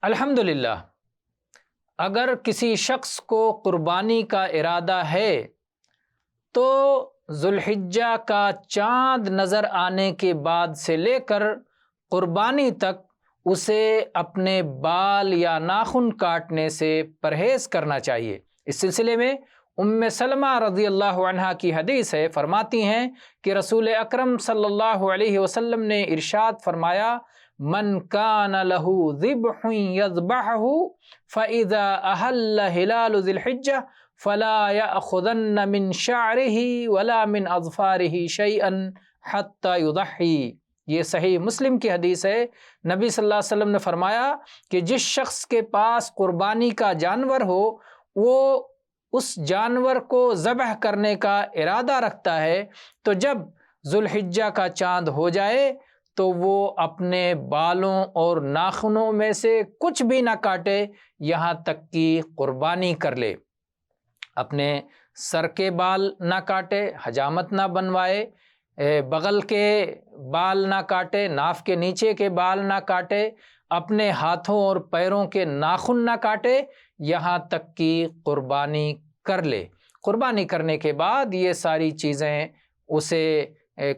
الحمدللہ، اگر کسی شخص کو قربانی کا ارادہ ہے تو ذوالحجہ کا چاند نظر آنے کے بعد سے لے کر قربانی تک اسے اپنے بال یا ناخن کاٹنے سے پرہیز کرنا چاہیے۔ اس سلسلے میں ام سلمہ رضی اللہ عنہا کی حدیث ہے، فرماتی ہیں کہ رسول اکرم صلی اللہ علیہ وسلم نے ارشاد فرمایا، من کان لہ ذبح یذبحہ فاذا احل ہلال ذی الحجہ فلا یأخذن من شعرہ ولا من اظفارہ شیئا حتی یضحی۔ یہ صحیح مسلم کی حدیث ہے۔ نبی صلی اللہ علیہ وسلم نے فرمایا کہ جس شخص کے پاس قربانی کا جانور ہو وہ اس جانور کو ذبح کرنے کا ارادہ رکھتا ہے تو جب ذوالحجہ کا چاند ہو جائے تو وہ اپنے بالوں اور ناخنوں میں سے کچھ بھی نہ کاٹے یہاں تک کہ قربانی کر لے۔ اپنے سر کے بال نہ کاٹے، حجامت نہ بنوائے، بغل کے بال نہ کاٹے، ناف کے نیچے کے بال نہ کاٹے، اپنے ہاتھوں اور پیروں کے ناخن نہ کاٹے یہاں تک کہ قربانی کر لے۔ قربانی کرنے کے بعد یہ ساری چیزیں اسے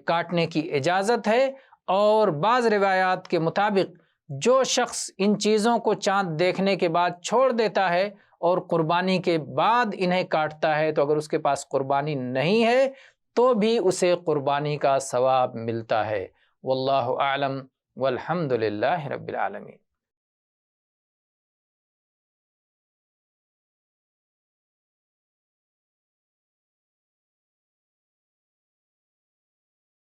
کاٹنے کی اجازت ہے، اور بعض روایات کے مطابق جو شخص ان چیزوں کو چاند دیکھنے کے بعد چھوڑ دیتا ہے اور قربانی کے بعد انہیں کاٹتا ہے تو اگر اس کے پاس قربانی نہیں ہے تو بھی اسے قربانی کا ثواب ملتا ہے۔ واللہ اعلم والحمد للہ رب العالمین۔